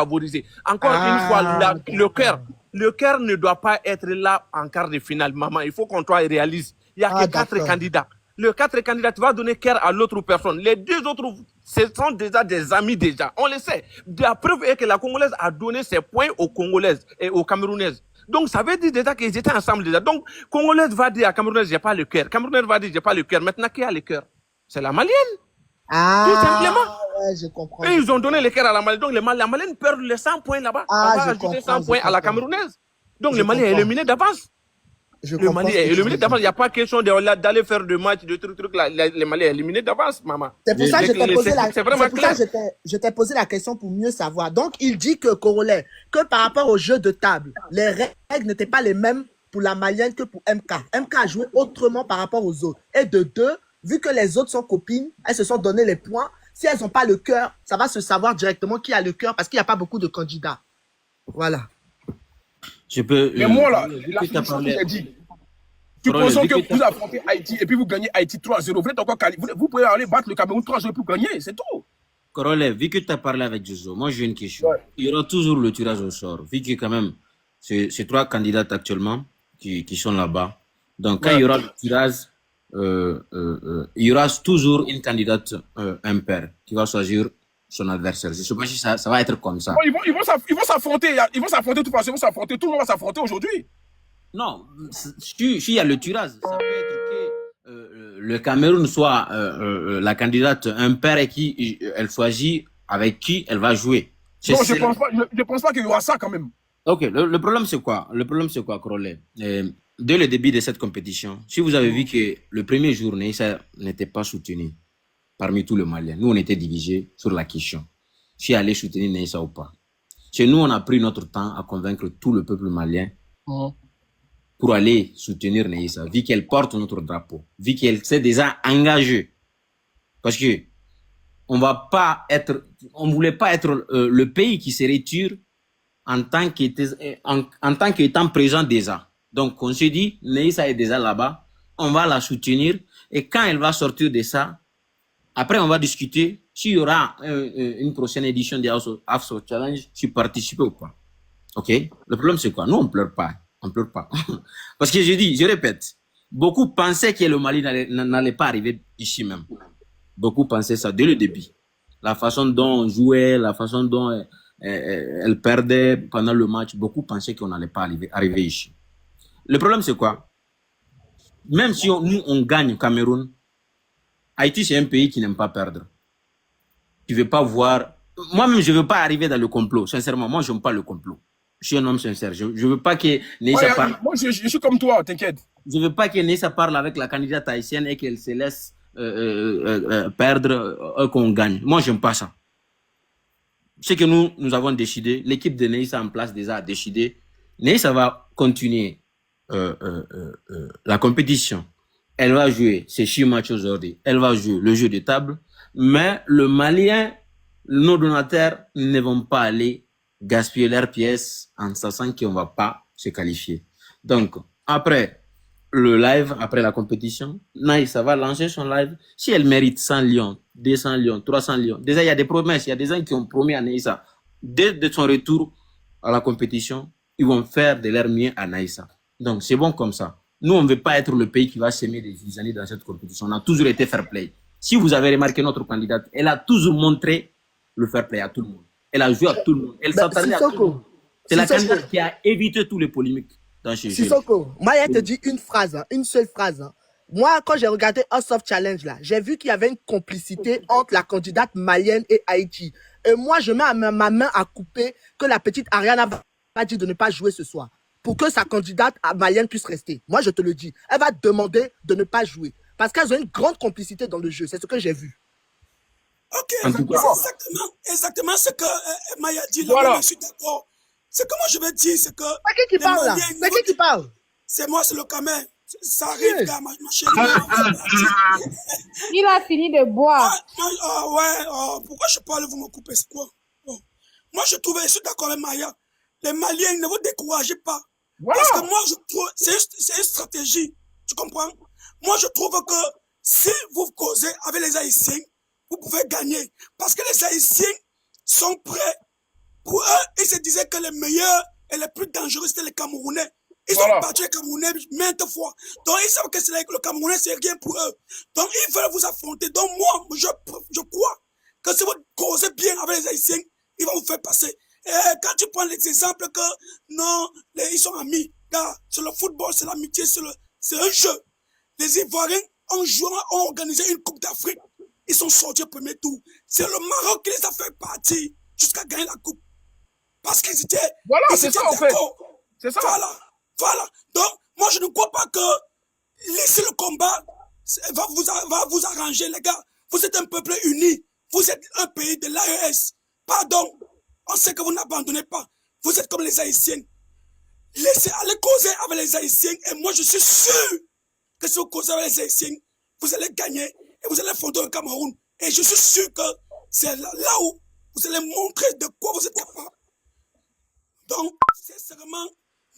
favoriser. Encore une fois, le cœur ne doit pas être là en quart de finale, maman. Il faut qu'on soit réaliste. Il n'y a que 4 candidats. Le 4 candidats, tu vas donner cœur à l'autre personne. Les 2 autres, ce sont déjà des amis déjà. On le sait. La preuve est que la Congolaise a donné ses points aux Congolaises et aux Camerounaises. Donc, ça veut dire déjà qu'ils étaient ensemble déjà. Donc, Congolaise va dire à Camerounaise, j'ai pas le cœur. Camerounaise va dire, j'ai pas le cœur. Maintenant, qui a le cœur? C'est la Malienne. Tout simplement. Ouais, je comprends. Et ils ont donné le cœur à la Malienne. Donc, la Malienne perd les 100 points là-bas. On va ajouter 100 points à la Camerounaise. Donc, le Mali est éliminé d'avance. Le Mali est éliminé d'avance. Il n'y a pas question d'aller faire de matchs, de trucs là. Le Mali est éliminé d'avance, maman. C'est pour ça que je t'ai posé la question pour mieux savoir. Donc, il dit que Corollaire, que par rapport au jeu de table, les règles n'étaient pas les mêmes pour la Malienne que pour MK. MK a joué autrement par rapport aux autres. Et de deux, vu que les autres sont copines, elles se sont donné les points. Si elles n'ont pas le cœur, ça va se savoir directement qui a le cœur parce qu'il n'y a pas beaucoup de candidats. Voilà. Je peux. Mais moi, là, la chose que j'ai dit. Supposons que vous affrontez Haïti et puis vous gagnez Haïti 3-0. Vous êtes encore vous pouvez aller battre le Cameroun 3-0 pour gagner, c'est tout. Corollaire, vu que tu as parlé avec Jozo, moi j'ai une question. Ouais. Il y aura toujours le tirage au sort. Vu que quand même, c'est 3 candidates actuellement qui sont là-bas. Donc quand il y aura le tirage, il y aura toujours une candidate impaire qui va choisir son adversaire. Je ne sais pas si ça va être comme ça. Bon, ils vont s'affronter. Ils vont s'affronter de toute façon. Ils vont s'affronter. Tout le monde va s'affronter aujourd'hui. Non, s'il y a le tirage, ça peut être que le Cameroun soit la candidate impaire et elle choisit avec qui elle va jouer. Non, je pense pas qu'il y aura ça quand même. Ok, le problème c'est quoi? Le problème c'est quoi, Crowley? Dès le début de cette compétition, si vous avez vu que le premier jour, ça n'était pas soutenu parmi tous les Maliens. Nous, on était divisés sur la question. Si elle allait soutenir Neissa ou pas. Chez nous, on a pris notre temps à convaincre tout le peuple malien pour aller soutenir Neissa, vu qu'elle porte notre drapeau, vu qu'elle s'est déjà engagée. Parce que on voulait pas être le pays qui se retire en tant qu'étant présent déjà. Donc, on s'est dit, Neissa est déjà là-bas, on va la soutenir, et quand elle va sortir de ça, après, on va discuter s'il y aura une prochaine édition de Afso Challenge, si participer ou pas. Ok? Le problème, c'est quoi? Nous, on pleure pas. On pleure pas. Parce que je répète, beaucoup pensaient que le Mali n'allait pas arriver ici même. Beaucoup pensaient ça dès le début. La façon dont on jouait, la façon dont elle perdait pendant le match, beaucoup pensaient qu'on n'allait pas arriver ici. Le problème, c'est quoi? Même si nous, on gagne Cameroun, Haïti, c'est un pays qui n'aime pas perdre. Tu veux pas voir... Moi-même, je veux pas arriver dans le complot. Sincèrement, moi, je n'aime pas le complot. Je suis un homme sincère. Je veux pas que Neissa parle... Moi, je suis comme toi, t'inquiète. Je veux pas que Neissa parle avec la candidate haïtienne et qu'elle se laisse perdre qu'on gagne. Moi, j'aime pas ça. Ce que nous avons décidé, l'équipe de Neissa en place déjà a décidé, Neissa va continuer la compétition. Elle va jouer ses 6 matchs aujourd'hui. Elle va jouer le jeu de table. Mais le Malien, nos donateurs ne vont pas aller gaspiller leurs pièces en sachant qu'on ne va pas se qualifier. Donc, après le live, après la compétition, Neissa va lancer son live. Si elle mérite 100 lions, 200 lions, 300 lions, déjà il y a des promesses, il y a des gens qui ont promis à Neissa, dès son retour à la compétition, ils vont faire de leur mieux à Neissa. Donc, c'est bon comme ça. Nous, on ne veut pas être le pays qui va s'aimer des années dans cette compétition. On a toujours été fair play. Si vous avez remarqué notre candidate, elle a toujours montré le fair play à tout le monde. Elle a joué à tout le monde. Elle s'attendait à tout le monde. C'est la candidate qui a évité tous les polémiques dans ce jeu. Sissoko, Maya te dit une phrase, une seule phrase. Moi, quand j'ai regardé House of Challenge, là, j'ai vu qu'il y avait une complicité entre la candidate malienne et Haïti. Et moi, je mets ma main à couper que la petite Ariana va dire de ne pas jouer ce soir, pour que sa candidate malienne puisse rester. Moi, je te le dis. Elle va demander de ne pas jouer. Parce qu'elles ont une grande complicité dans le jeu. C'est ce que j'ai vu. Ok, exactement ce que Maya dit. Là, voilà. Je suis d'accord. Ce que moi je veux dire, c'est que... C'est qui parle là? C'est qui parle? C'est moi, c'est le Camer. Ça arrive, gars, ma chérie. Il a fini de boire. Pourquoi je parle, vous me coupez, c'est quoi? Moi, je suis d'accord avec Maya. Les Maliens, ne vous découragez pas. Voilà. Parce que moi, je trouve, c'est une stratégie. Tu comprends? Moi, je trouve que si vous causez avec les Haïtiens, vous pouvez gagner. Parce que les Haïtiens sont prêts Pour eux, ils se disaient que les meilleurs et les plus dangereux, c'était les Camerounais. Ils ont battu les Camerounais maintes fois. Donc, ils savent que le Camerounais, c'est rien pour eux. Donc, ils veulent vous affronter. Donc, moi, je crois que si vous causez bien avec les Haïtiens, ils vont vous faire passer. Et quand tu prends les exemples que, non, ils sont amis. Là, sur le football, c'est l'amitié, c'est un jeu. Les Ivoiriens ont organisé une Coupe d'Afrique. Ils sont sortis au premier tour. C'est le Maroc qui les a fait partir jusqu'à gagner la Coupe. Parce qu'ils étaient... Voilà, c'est ça en fait. C'est ça. Voilà. Donc, moi, je ne crois pas que laisser le combat va vous arranger, les gars. Vous êtes un peuple uni. Vous êtes un pays de l'AES. Pardon. On sait que vous n'abandonnez pas. Vous êtes comme les Haïtiens. Laissez aller causer avec les Haïtiens. Et moi, je suis sûr que si vous causez avec les Haïtiens, vous allez gagner et vous allez fonder le Cameroun. Et je suis sûr que c'est là où vous allez montrer de quoi vous êtes capable. Donc, sincèrement,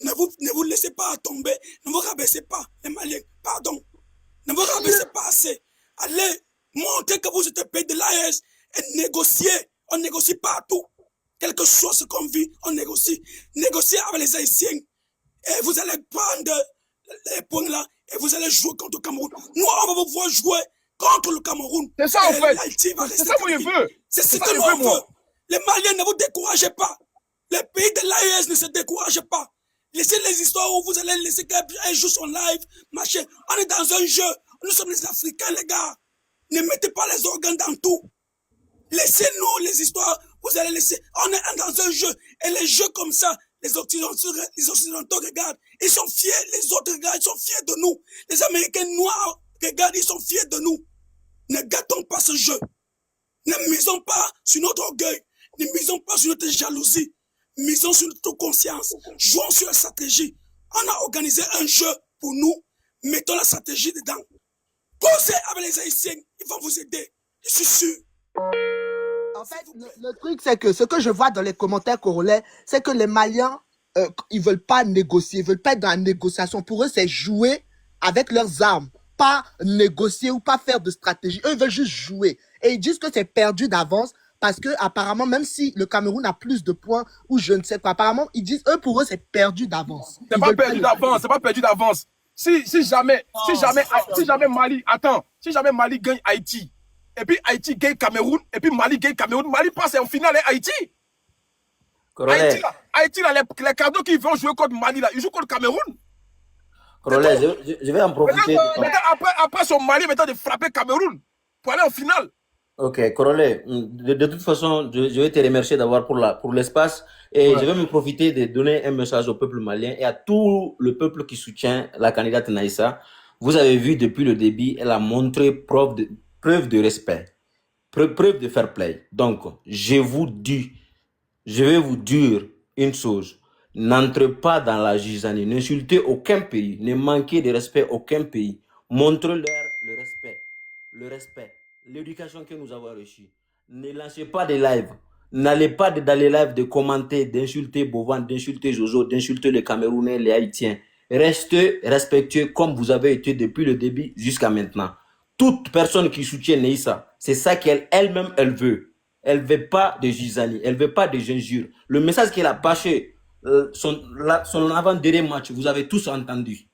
ne vous laissez pas tomber. Ne vous rabaissez pas, les Maliens. Pardon. Ne vous rabaissez pas assez. Allez montrer que vous êtes un pays de l'AES et négocier. On négocie partout. Quelque chose qu'on vit, on négocie. Négociez avec les Haïtiens. Et vous allez prendre les points là et vous allez jouer contre le Cameroun. Nous, on va vous voir jouer contre le Cameroun. C'est ça en fait. C'est ça que je veux. C'est ce que nous veut. Les Maliens, ne vous découragez pas. Les pays de l'AES ne se découragent pas. Laissez les histoires où vous allez laisser quelqu'un joue son live, machin. On est dans un jeu. Nous sommes les Africains, les gars. Ne mettez pas les organes dans tout. Laissez-nous les histoires. Vous allez laisser. On est dans un jeu. Et les jeux comme ça, les Occidentaux regardent. Ils sont fiers. Les autres regardent. Ils sont fiers de nous. Les Américains noirs regardent. Ils sont fiers de nous. Ne gâtons pas ce jeu. Ne misons pas sur notre orgueil. Ne misons pas sur notre jalousie. Misons sur notre conscience. Jouons sur la stratégie. On a organisé un jeu pour nous. Mettons la stratégie dedans. Causez avec les Haïtiens. Ils vont vous aider. Je suis sûr. En fait, le truc, c'est que ce que je vois dans les commentaires congolais, c'est que les Maliens, ils veulent pas négocier, ils veulent pas être dans la négociation. Pour eux, c'est jouer avec leurs armes, pas négocier ou pas faire de stratégie. Eux, ils veulent juste jouer. Et ils disent que c'est perdu d'avance parce que, apparemment, même si le Cameroun a plus de points ou je ne sais pas, apparemment, ils disent, eux, pour eux, c'est perdu d'avance. C'est pas perdu d'avance, c'est pas perdu d'avance. Si jamais Mali gagne Haïti, et puis Haïti gagne Cameroun, et puis Mali gagne Cameroun, Mali passe en finale à Haïti. Haïti, là, les cadeaux qui vont jouer contre Mali, là, ils jouent contre Cameroun. Corolais, je vais en profiter. Après son Mali, maintenant de frapper Cameroun pour aller en finale. Ok, Corolais, de toute façon, je vais te remercier d'avoir pour l'espace et je vais me profiter de donner un message au peuple malien et à tout le peuple qui soutient la candidate Naïssa. Vous avez vu depuis le début, elle a montré preuve de respect, preuve de fair play. Donc, je vais vous dire une chose. N'entrez pas dans la gisanie, n'insultez aucun pays, ne manquez de respect aucun pays. Montrez-leur le respect, l'éducation que nous avons reçue. Ne lancez pas des lives. N'allez pas dans les lives de commenter, d'insulter Bovan, d'insulter Jojo, d'insulter les Camerounais, les Haïtiens. Restez respectueux comme vous avez été depuis le début jusqu'à maintenant. Toute personne qui soutient Naïssa, c'est ça qu'elle-même, elle veut. Elle ne veut pas de gisanie, elle ne veut pas de injures. Le message qu'elle a passé, son avant-dernier match, vous avez tous entendu.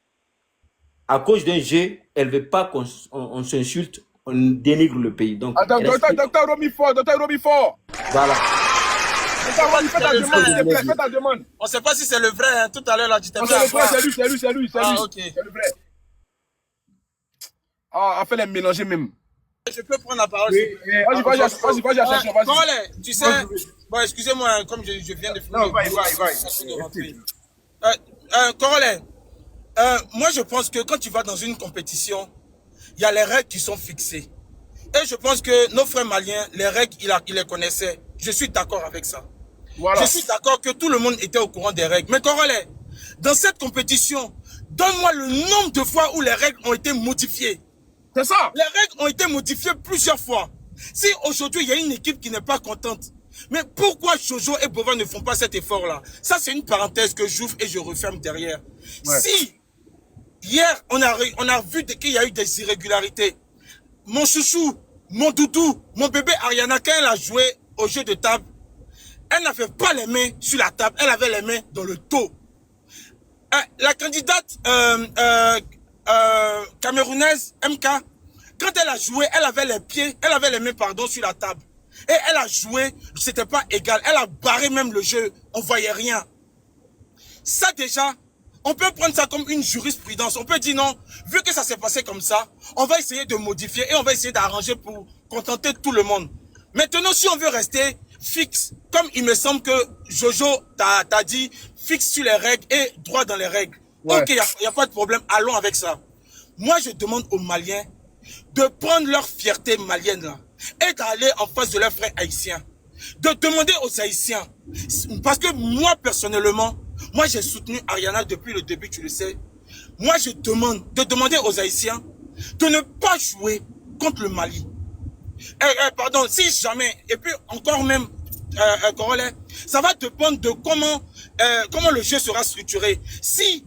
À cause d'un jeu, elle ne veut pas qu'on s'insulte, on dénigre le pays. Donc, docteur Romifort. Voilà. Fais ta demande. On ne sait pas si c'est le vrai, hein. Tout à l'heure, là, tu t'es C'est lui. Ah, ok. C'est le vrai. Ah, fait les mélanger même. Je peux prendre la parole. Oui, vas-y. Corolais, tu sais, bon, excusez-moi, comme je viens de finir. Non, va. Corolais, moi je pense que quand tu vas dans une compétition, il y a les règles qui sont fixées. Et je pense que nos frères maliens, les règles, ils les connaissaient. Je suis d'accord avec ça. Voilà. Je suis d'accord que tout le monde était au courant des règles. Mais Corolais, dans cette compétition, donne-moi le nombre de fois où les règles ont été modifiées. C'est ça. Les règles ont été modifiées plusieurs fois. Si aujourd'hui, il y a une équipe qui n'est pas contente, mais pourquoi Jojo et Bovan ne font pas cet effort-là? Ça, c'est une parenthèse que j'ouvre et je referme derrière. Ouais. Si, hier, on a vu qu'il y a eu des irrégularités, mon chouchou, mon doudou, mon bébé Ariana, quand elle a joué au jeu de table, Elle n'avait pas les mains sur la table, elle avait les mains dans le dos. La candidate camerounaise, MK, quand elle a joué, elle avait les mains, pardon, sur la table. Et elle a joué, c'était pas égal. Elle a barré même le jeu, on voyait rien. Ça déjà, on peut prendre ça comme une jurisprudence. On peut dire non, vu que ça s'est passé comme ça, on va essayer de modifier et on va essayer d'arranger pour contenter tout le monde. Maintenant, si on veut rester fixe, comme il me semble que Jojo t'a dit, fixe sur les règles et droit dans les règles. Ouais. Ok, il n'y a pas de problème, allons avec ça. Moi, je demande aux Maliens de prendre leur fierté malienne là et d'aller en face de leurs frères haïtiens. De demander aux Haïtiens, parce que moi personnellement, moi j'ai soutenu Ariana depuis le début, tu le sais. Moi je demande de demander aux Haïtiens de ne pas jouer contre le Mali. Pardon, si jamais, et puis encore même, Corollaire, ça va dépendre de comment le jeu sera structuré. Si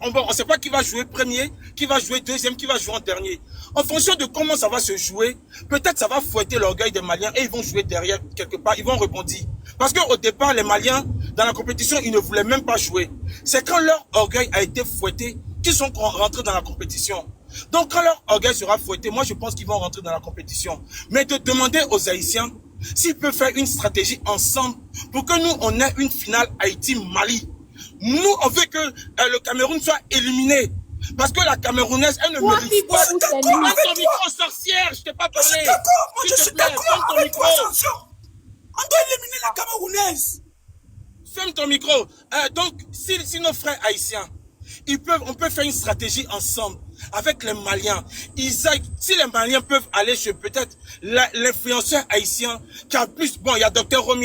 on ne sait pas qui va jouer premier, qui va jouer deuxième, qui va jouer en dernier. En fonction de comment ça va se jouer, peut-être ça va fouetter l'orgueil des Maliens et ils vont jouer derrière quelque part, ils vont rebondir. Parce qu'au départ, les Maliens, dans la compétition, ils ne voulaient même pas jouer. C'est quand leur orgueil a été fouetté qu'ils sont rentrés dans la compétition. Donc quand leur orgueil sera fouetté, moi je pense qu'ils vont rentrer dans la compétition. Mais de demander aux Haïtiens s'ils peuvent faire une stratégie ensemble pour que nous, on ait une finale Haïti-Mali. Nous, on veut que le Cameroun soit éliminé. Parce que la Camerounaise, elle ne mérite pas. Je suis d'accord avec ton micro, sorcière, je t'ai pas parlé. Je suis d'accord, moi je suis d'accord avec toi, attention. On doit éliminer la Camerounaise. Ferme ton micro. Donc, si nos frères haïtiens, on peut faire une stratégie ensemble avec les Maliens. Si les Maliens peuvent aller chez peut-être l'influenceur haïtien qui a plus, bon, il y a Dr Romy